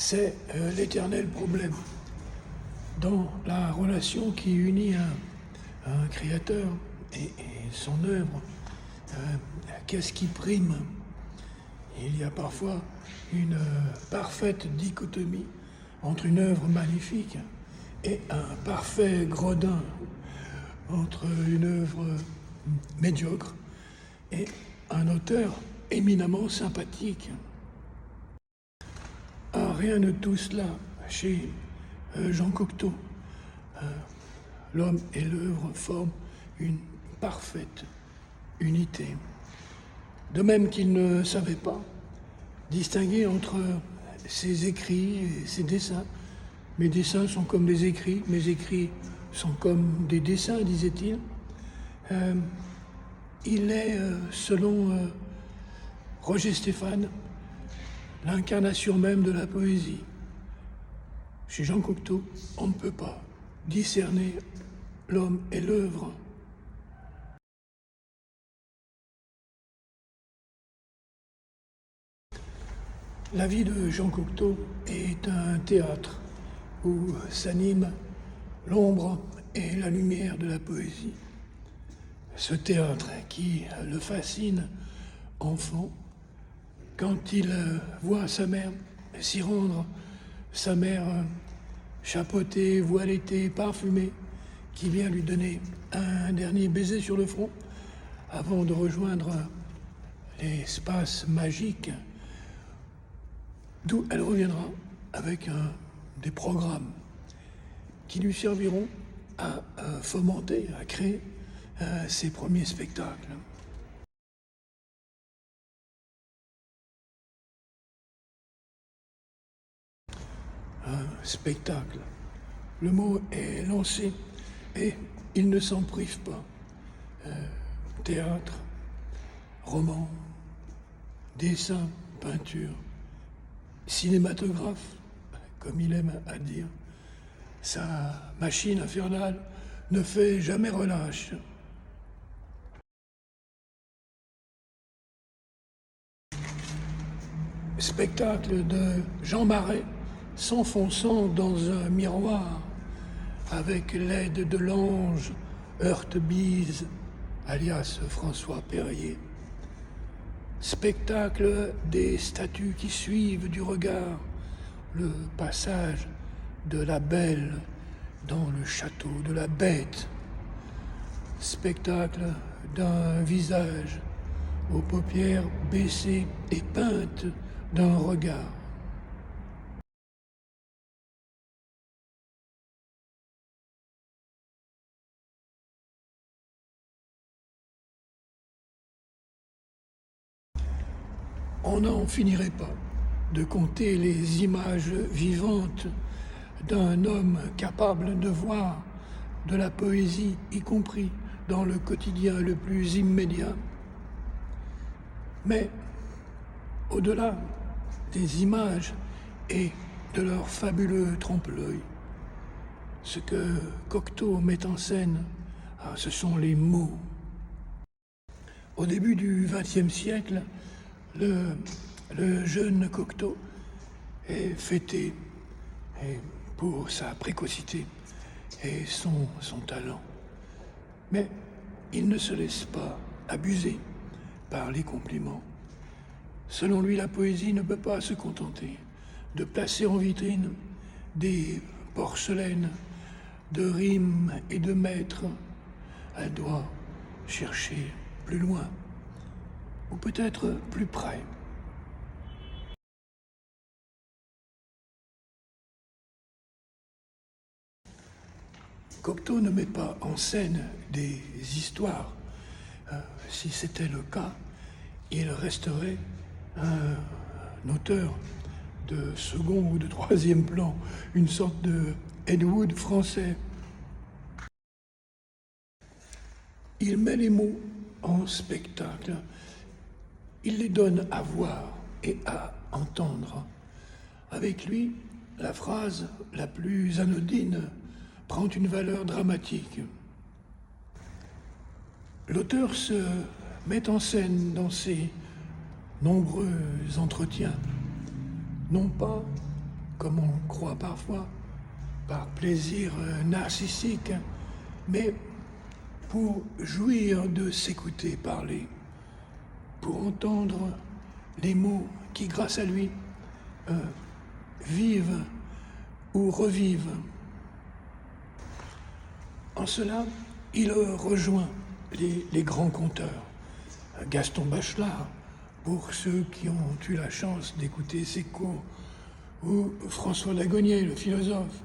c'est l'éternel problème dans la relation qui unit un créateur et son œuvre. Qu'est-ce qui prime? Il y a parfois une parfaite dichotomie entre une œuvre magnifique et un parfait gredin, entre une œuvre médiocre et un auteur éminemment sympathique. Rien de tout cela chez Jean Cocteau. L'homme et l'œuvre forment une parfaite unité. De même qu'il ne savait pas distinguer entre ses écrits et ses dessins. Mes dessins sont comme des écrits, mes écrits sont comme des dessins, disait-il. Il est, selon Roger Stéphane, l'incarnation même de la poésie. Chez Jean Cocteau, on ne peut pas discerner l'homme et l'œuvre. La vie de Jean Cocteau est un théâtre où s'animent l'ombre et la lumière de la poésie. Ce théâtre qui le fascine enfant, quand il voit sa mère s'y rendre, sa mère chapeautée, voiletée, parfumée, qui vient lui donner un dernier baiser sur le front avant de rejoindre l'espace magique d'où elle reviendra avec des programmes qui lui serviront à fomenter, à créer ses premiers spectacles. Un spectacle. Le mot est lancé et il ne s'en prive pas. Théâtre, roman, dessin, peinture, cinématographe, comme il aime à dire. Sa machine infernale ne fait jamais relâche. Spectacle de Jean Marais s'enfonçant dans un miroir avec l'aide de l'ange Heurtebise, alias François Perrier. Spectacle des statues qui suivent du regard le passage de la belle dans le château de la bête. Spectacle d'un visage aux paupières baissées et peintes d'un regard. On n'en finirait pas de compter les images vivantes d'un homme capable de voir de la poésie, y compris dans le quotidien le plus immédiat. Mais au-delà des images et de leur fabuleux trompe-l'œil, ce que Cocteau met en scène, ce sont les mots. Au début du XXe siècle, le jeune Cocteau est fêté pour sa précocité et son talent. Mais il ne se laisse pas abuser par les compliments. Selon lui, la poésie ne peut pas se contenter de placer en vitrine des porcelaines de rimes et de maîtres. Elle doit chercher plus loin, ou peut-être plus près. Cocteau ne met pas en scène des histoires. Si c'était le cas, il resterait un auteur de second ou de troisième plan, une sorte de Ed Wood français. Il met les mots en spectacle. Il les donne à voir et à entendre. Avec lui, la phrase la plus anodine prend une valeur dramatique. L'auteur se met en scène dans ses nombreux entretiens, non pas comme on croit parfois, par plaisir narcissique, mais pour jouir de s'écouter parler, pour entendre les mots qui, grâce à lui, vivent ou revivent. En cela, il rejoint les grands conteurs. Gaston Bachelard, pour ceux qui ont eu la chance d'écouter ses cours, ou François Lagonier, le philosophe.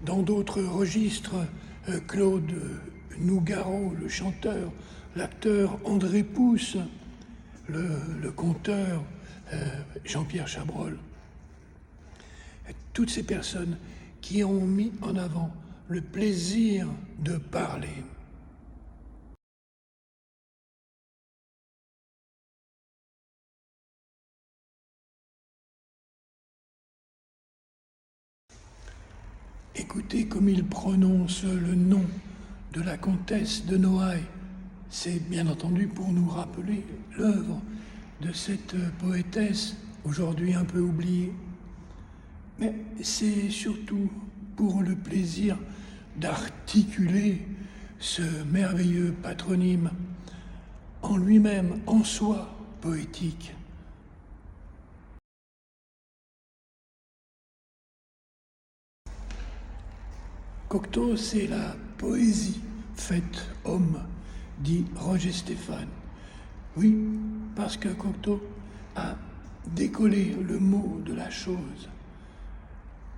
Dans d'autres registres, Claude Nougaro, le chanteur, l'acteur André Pousse, le conteur Jean-Pierre Chabrol. Toutes ces personnes qui ont mis en avant le plaisir de parler. Écoutez comme il prononce le nom de la comtesse de Noailles. C'est bien entendu pour nous rappeler l'œuvre de cette poétesse, aujourd'hui un peu oubliée. Mais c'est surtout pour le plaisir d'articuler ce merveilleux patronyme en lui-même, en soi, poétique. Cocteau, c'est la poésie faite homme, dit Roger Stéphane. Oui, parce que Cocteau a décollé le mot de la chose.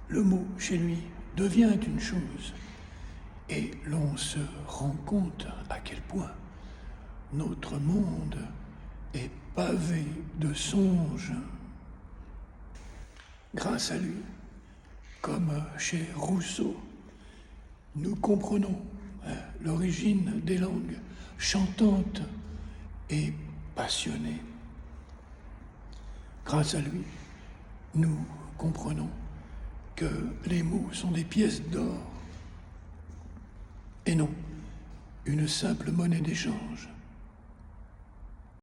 Le mot, chez lui, devient une chose. Et l'on se rend compte à quel point notre monde est pavé de songes. Grâce à lui, comme chez Rousseau, nous comprenons l'origine des langues chantantes et passionnées. Grâce à lui, nous comprenons que les mots sont des pièces d'or et non une simple monnaie d'échange.